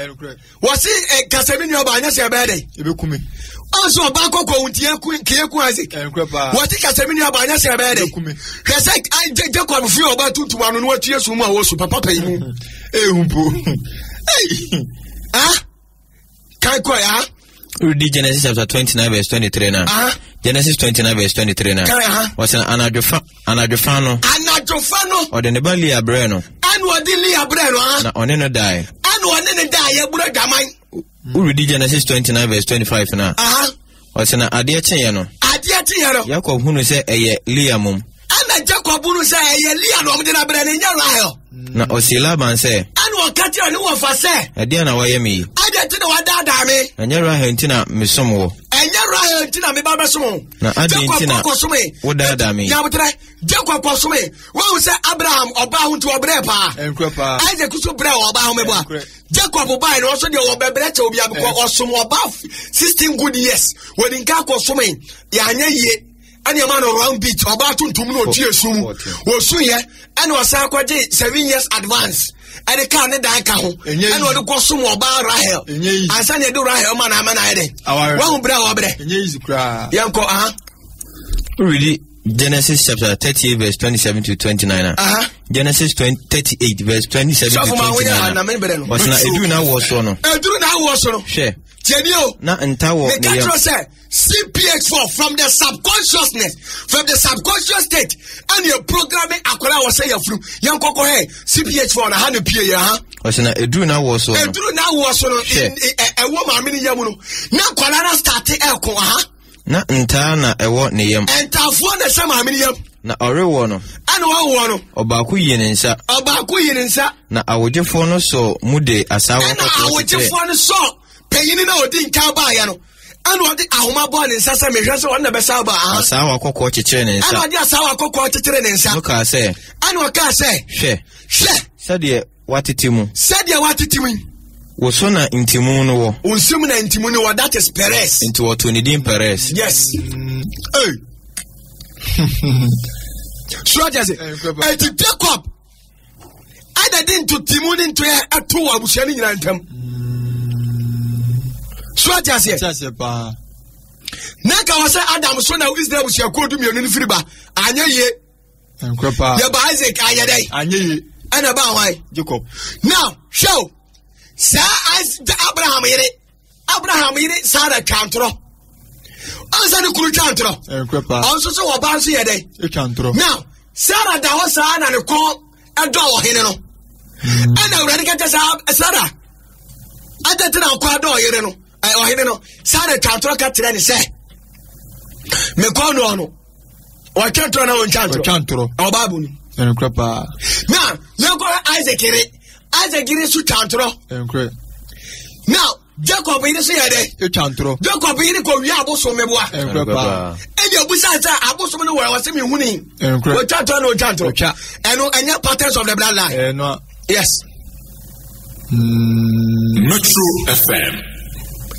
Wasi Casemiro abanya se abede. Ebekumi. Also obako kwa untie kie kwa azi. Enkrepa. Wasi Casemiro abanya se abede. Ebekumi. Hwese je kwa mfi oba tuntum anu no atue so mu a wo so papa pa yimu. Ehumpo. Hey. Ah? Kai kwa ya? Read Genesis chapter 29 verse 23 now. Genesis 29 verse 23 now. What's an anadrofano? Or the nebali abreno. And what did Lia Breno? Na oneno die. And one in a die, your brother mine. Read Genesis 29 verse 25 now. What's an adiatiano? Adiatiano. Jacob who say a liamum. And a Jacob who say a liamum did a brand in your eye. Na Osilaban say. And what catch you know for say? A dear Nawayami. I didn't know what that me. And you're Hentina Missomo. And you're right, Tina, me Baba Sumo. Now, I didn't what that mean. Jacob Posume. What was Abraham or bound to a brepa? And Crepa. I the Kusu Bra or Bahomeba. Jacob will buy also the Obereto or some above 16 good years. When in Kako Sume, Yanye. And your man around beach about to know Tiasum was soon here and was 7 years advance. And the Canada Kaho and what the Kosum or Bar Rahel. I send you do Rahel man. I'm an idea. One brow over there. Yanko, Really, Genesis chapter 38 verse 27 to 29. Genesis 38 verse 27 to 29. Was not a do now was one. A do now was one. Share. Genio. Not in Tower. The control say CPX4 from the subconsciousness, from the subconscious state, and your programming. Akola was say your flu. Young Coco, hey, CPX4 and 100 PA. Was not a do now was one. A do now was one. A woman, mini yamuno. Now, Colana started Elko, na ntana ewo ne yam entafo na sama aminiyam na orewo no ana wo no obaku yinensa na awojefo no so mude asawo na awojefo no so peyini na odi nka ba ya no ana odi ahoma bo ne nsa sa mehwe so na besa ba asawo akokko chekere ne nsa ana odi asawo akokko chekere ne nsa no ka se ana o ka se hwe sade watetimu Wosona intimu no wo. Onsum na intimu no wo, that is Perez. Into what to need Perez. Yes. Hey. So just to take up. I didn't to timu into a two abushani nyina ntam. So just pa. Naka wasa Adam so na Israel bushia ko dum yonu firi ba. Anya ye. Enkrepa. Ya ba Isaac anya dai. Anya ye. Ana ba why? Jacob. Now, show. Sa Abraham yere Sarah Cantro. Ansa ne kuru Cantro. Also so oba so yede. Cantro. Now, Sarah da was na ne ko edo ohene no. Ana urade ka Sarah. Adete na ko edo ohene no. Ohene no. Sarah Cantro ka tire ne se. Me ko no. O Cantro na o Cantro. Oba bu ni. Enkrepa. Now, yanko Isaac yere. Isaac is to Chantro. Now, Jacob is here. Chantro. Jacob is going to Aboso Meboa. And your besides, Aboso no was me winning. What Chantro no Chantro. And your patterns of the bloodline. Yes. Metro FM.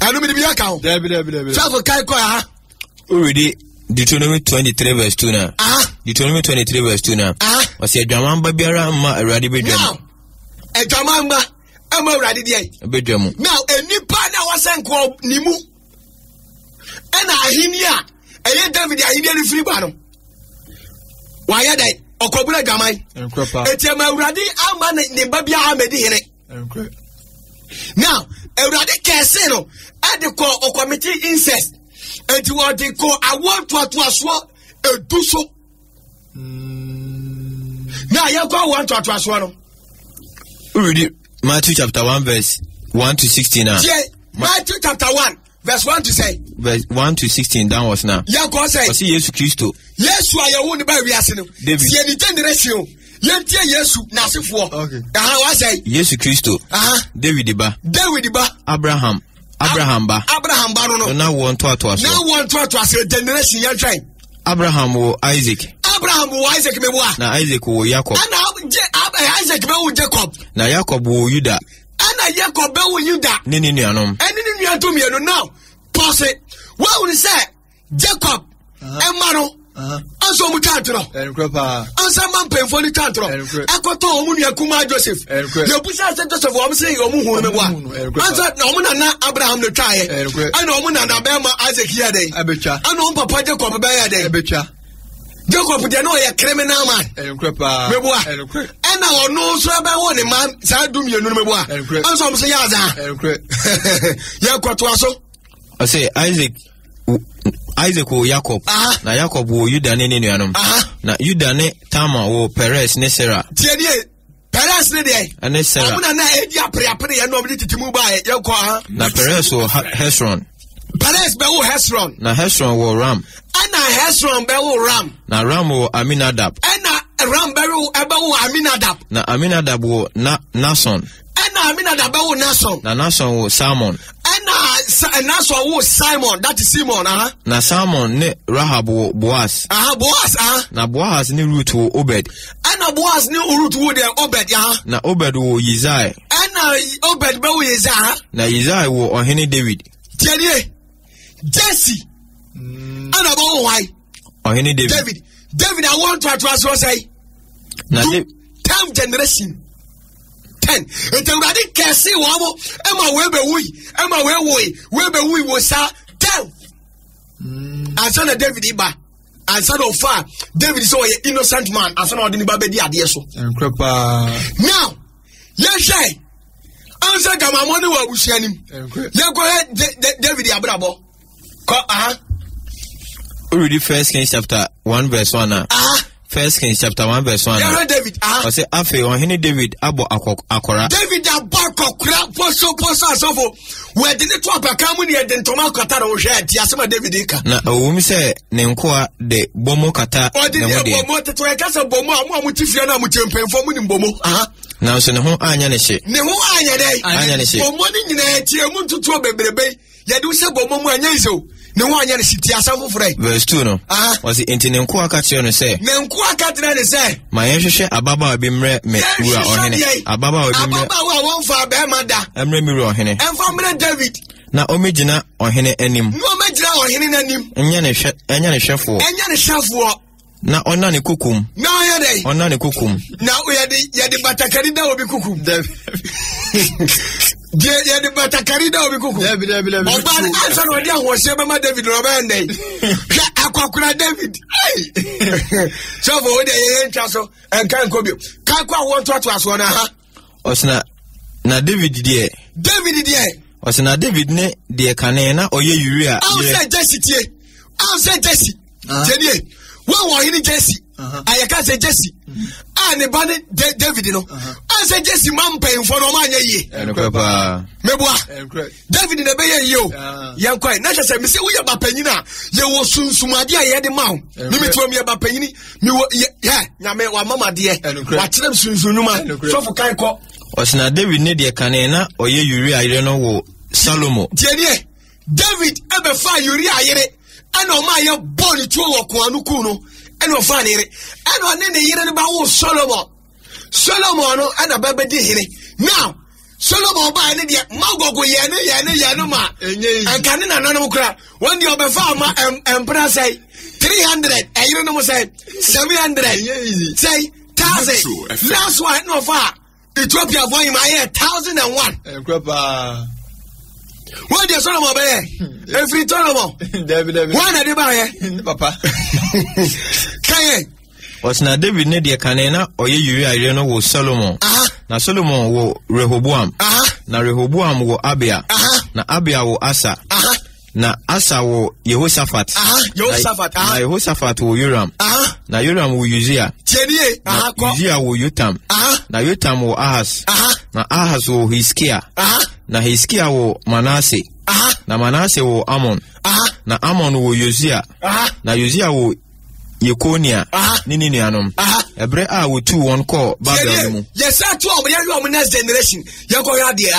I don't be account. Travel Kaikoa. Already. Deuteronomy 23 verse 2 now. Deuteronomy 23 verse 2 now. Was your Jamamba Biara ma ready be done. A Jamamba, I'm already there. Bedroom. Now, a new partner was sent called Nimu. And I hear a David, I hear the free bottom. Why are they? Or Cobra Gamai? It's a Maradi, I'm the Babia Ahmed. Now, a Radi Casino at the core of committee incest. And what they call I want to aswa a do so. Now, you go want to aswa. Read Matthew chapter 1 verse 1 to 16 now. Yeah, Matthew chapter 1 verse 1 to say. Verse 1 to 16 down was now. Yeah, God say. See Jesus Christ. Yes, why you won't buy we are saying. David. See any generation. Yentie Yesu nasifo. Okay. What say? Yesu Kristo. David ba. Abraham ba. Abraham ba no. Na won to aso. Na won to aso generation yan try. Abraham wo Isaac. Me boa. Na Isaac wo Jacob. Ana Isaac be wo Jacob. Na Jacob wo Juda. Ana Jacob be wo Juda. Ni nuanom. Eni ni nuanom ye no now. Pause it. What would say? Jacob. Emaro. Anso mu tantro. Enkrepa. Ansa man penfo ni tantro. Akoto omu nua kuma Joseph. Ye busa se Joseph omu se omu hu me boa. Ansa na omu na Abraham no twae. Ana omu na be ma Isaac here dey. Abecha. Ana omu papa Jacob be here dey. Abecha. Jacob dey no ye criminal man. Enkrepa. Me boa. Ana ono so be wo ni man sa dum ye no me boa. Ansa omu se ya za. Enkre. Ye kwato aso. I say Isaac wo Jacob. Na Jacob wo Juda ne nuanom. Na Juda ne Tamar wo Perez ne Sarah. Tiedie Perez ne dey. Ane Sarah. Omuna na edi apre ya no bi titimu ba ye ko ha. Na Perez wo Hezron. Perez be wo Hezron. Na Hezron wo Ram. Ana Hezron be wo Ram. Na Ram wo Aminadab. Ana Ram be wo Aminadab. Na Aminadab wo Nason. Ana Aminadab be wo Nason. Na Nason wo Salmon. Nason wo Simon, that is Simon, Na Salmon ne Rahab wo Boaz. Boaz, Na Boaz ne Ruth wo Obed. Ana Boaz ne Ruth wo de Obed, Na Obed wo Yisai. Ana Obed be wo Yisai, Na Yisai wo Ohene David. Tiedie Jesse. Ana ba wo why? Ohene David. David I want to say. Na 10 generation. 10. Ete uradi kesi wamo ema webe wi ema webe wi wosa 10. Ansana David iba ansana ofa David so ye innocent man ansana odini ba bedi ade so. Now yeshe ansa kama money wa busianim. Ye go David abrabo. Ko Read 1 Kings chapter 1 verse 1. 1 Kings chapter 1 verse 1. Yeah, David. I say afe Ohene David abo akora. David abo akora poso asofo. We didn't talk about coming here then toma kata ro hwe ti asema David ka. Na owumi se ne nkoa de bomo kata na mo de. Bomo teto e kasa bomo amu tifia na amu tempemfo mu ni bomo. Na so ne ho anya ne hye. Ne ho anya dai. Anya ne hye. Bomo ni nyina tie mu ntutu bebrebe. Ye de se bomo mu anya iso. Ne ho anya ne siti asafo frɛ. Verse 2 no. Was it enti ne nkoa ka kire no se. Ne nkoa ka kire ne se. Ma yenhwehwe ababa bi mrɛ me wura Ohene. Ababa bi mrɛ. Ababa wa won fa be mada. Emrɛ mi wura Ohene. Emfa mrɛ David. Na omegyina Ohene anim. No omegyina Ohene nanim. Enya ne hwefo. Na ona ne kukum. Na oya dai. Ona ne kukum. Na oya de batakari da obi kukum. Ye de batakari da obi kukum. David. Oba ansa no dia ho se be ma David no be ndai. Hwa akwakura David. So for we dey yen twa so enkan kobio. Ka kwa won to aso na ha. Osna na David die. Osna David ne die kane na oye Uria. I say Jesse. Tedie. Wa hini Jesse. Ayaka say Jesse. Ne bane David no. I say Jesse man pay for no man ye. Enkwapa. Meboa. David ne be ye yo. Yankwai. Na say me say we ya ba panyina. Ye wo sunsumade aye de ma. Me meto me ba panyini. Me wo nyame wa mama de. Wa tirem sunsunuma. So for kai ko. Osna David ne de kane na oye Uria ire no wo Salomo. Tedie. David ebe fa Uria yere. Ana o ma ye boni tuo wo ko anuku no. Ana o fa ne yere. Ana o ne yere ne ba wo Solomon no ana baba di hire. Now Solomon ba ne de magogo ye ne no ma. Anka ne na no kura. One day obefa ma empra say 300. Ayire no mo say 700. Say 1000. Last one no fa. Ethiopia for him I 1001. What the Solomon be? Every Solomon. David. One at the bar, Papa. Kaye. Osna David ne de kane na oye Uria ire no wo Solomon. Na Solomon wo Rehoboam. Na Rehoboam wo Abia. Na Abia wo Asa. Na Asa wo Yehoshaphat. Na Yehoshaphat wo Yoram. Na Yoram wo Uzziah. Uzziah wo Yotam. Na Yotam wo Ahaz. Na Ahaz wo Hiskia. Na Hiskia wo Manasseh. Na Manasseh wo Amon. Na Amon wo Uzziah. Na Uzziah wo Yekonia ni nuanom ebre a wotu won call Babel mu yes atu o next generation yanko ya de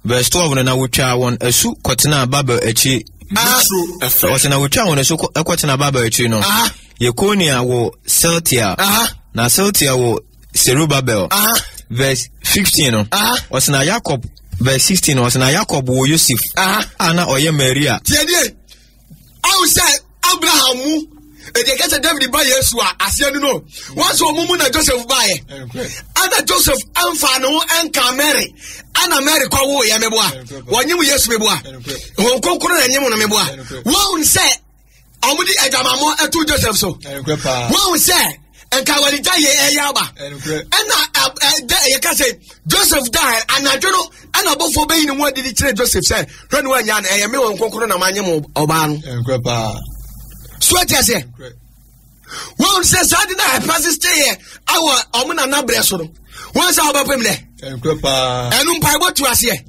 verse 12 na wotwa won asu kotena Babel echi osena wotwa won asu kotena Babel echi no Yekonia wo Sealtiel na Sealtiel wo Zerubbabel verse 15 no osena Jacob verse 16 osena Jacob wo Joseph ana oye Maria tiedie I say Abraham mu e get David by Yesu ase no once o mumu na Joseph buy ana Joseph amfa no enka Mary ana Mary kwa wo ya meboa wonyim Yesu meboa won konkoro na nyim no meboa won say amudi ejamamo etu Joseph so won say enka wali jaye eyaba ana ye ka say Joseph died anadwo ana bofo be yin mo didi kire Joseph say hwe no anya na eye me won konkoro na manyem oba no sweat ya say won say sad na pass stay here awo omuna na breso no won say obapem le enu mpai botu ase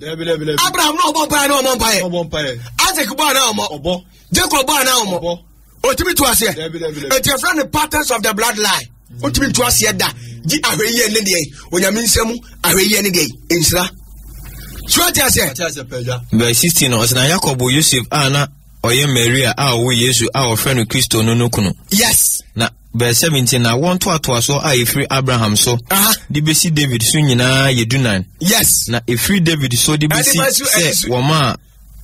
Abraham no obompai na omompai Isaac bo na omo Jacob bo na omo otimi to ase it your friend the patterns of the bloodline otimi to ase da gi ahweye ne de onyame nsam ahweye ne de ensira sweat ya say verse 16 osena Jacob Joseph ana oye Maria a wo Yesu a wo friend Kristo no kunu yes na verse 17 na won to so a efri Abraham so di besi David so nyina yedunan yes na efri David so di besi se wo ma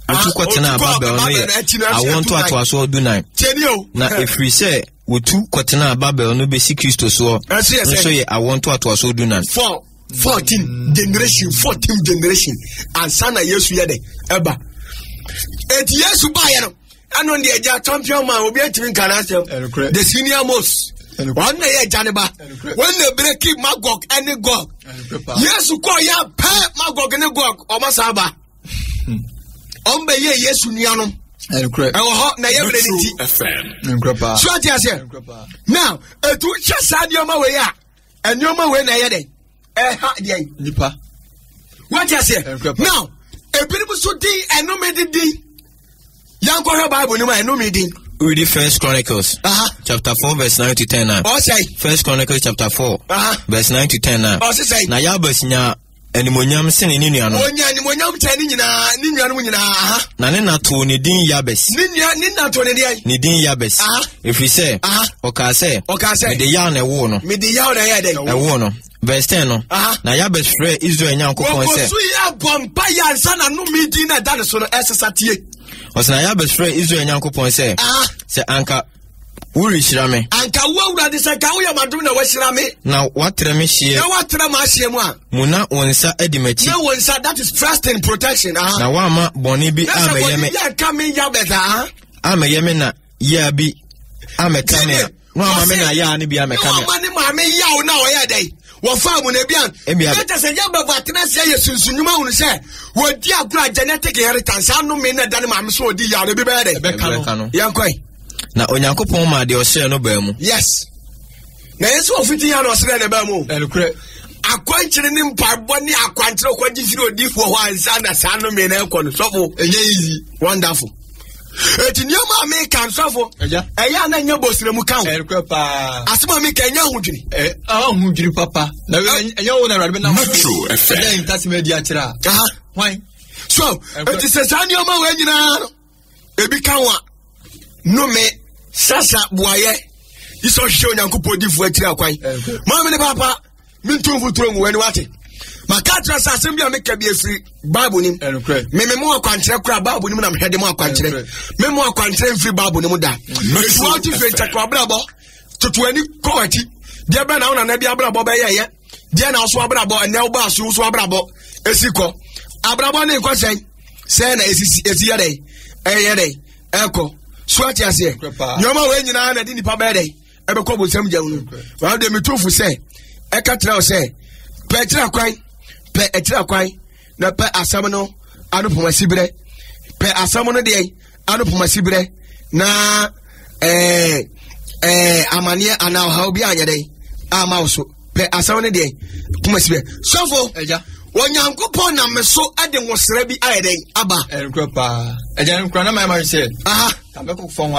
otu kwotena Babel no ye a won to so dunan na efri se wotu kwotena Babel no besi Kristo so so ye a won to so dunan 14 generation and sana Yesu yede eba et Yesu buy no anon de eja champion man obi atimi kanasem the senior most one na ye janeba when they break Magog and Gog Yesu ko ya pa Magog and Gog o masaba ombe ye Yesu nuanom ewo ho na ye breniti FM so ati ase now etu chesa dioma we ya enioma we na ye de ha de nipa what you say now ebiribu so din enome din yanko he Bible ni ma enome din read the First Chronicles chapter 4 verse 9 to 10 now First Chronicles chapter 4 verse 9 to 10 now na yabasinya animonyam sene ni nuano onya animonyam tani nyina ni nuano nyina na ne nato ne din Yabes ni nato ne dia ne din Yabes if say oka say me de yaw na wo no me de yaw na ya de wo no verse 10 no na Yabes frɛ Israel nyankopɔn sɛ so ya bomba ya nsa no mi din na da so no ɛsesatie osna Yabes frɛ Israel nyankopɔn sɛ anka wuri shirame anka wawura de sɛ ka wo yamadum na washirame na watre me hye na watre ma hye mu a muna wonsa edimachi na wonsa that is trust and protection na wa ma boni bi ameyeme ya kame Yabes ameyeme na ya bi amekame no ama me na ya ne bi amekame no ama ne ma me ya wo na wo ya dai wo fa mu na bian eta se ya baba tena se ya sunsunyuma hunu se wo di agura genetic inheritance anu me na dan ma me so di ya bi be de yankoi na onyankopon ma de osere no ba mu yes na yesu ofiti ya no osere ne ba mu elukre akwankyere ne mpabɔ ne akwankyere kwaji firi odifo ho ansa na sa no me na ekɔ no sɔfo enye easy wonderful etinyama me kan sɔfo eya na nya bosire mu kan elukre pa asema me kan nya hudwiri hudwiri papa na enya wo na radbe na Metro FM na intasi media kira why so eti se sanyoma we nyina no ebi kan wa no me sasa buaye iso hwe onyankopɔ difo akira kwan ma me ne papa mintumfu turo mu wani wate makatra sa asem bia meka bia firi Bible nim me mo akwankyere kura Bible nim na mhwede mo akwankyere me mo akwankyere mfiri Bible nim da etu ati fe takwa brabo totoani kowati dia bra na na bia brabo be ye dia na so brabo ene wo ba so brabo esiko abrabo ne nkwasɛn sɛ na esi ya dai eye dai eko swati ase nyoma we nyina na di nipa be dai ebe ko bosam jam no wa de metofu sɛ eka tra o sɛ pe tra kwan pe etira kwan na pe asam no anu poma sibre pe asam no de anu poma sibre na amanie ana ha obi anya dai ama so pe asam no de poma sibre sofo Onyankopɔn na me so ade nwosra bi ayɛ dai aba enkropa eja nkra na my man say aha tabeko fon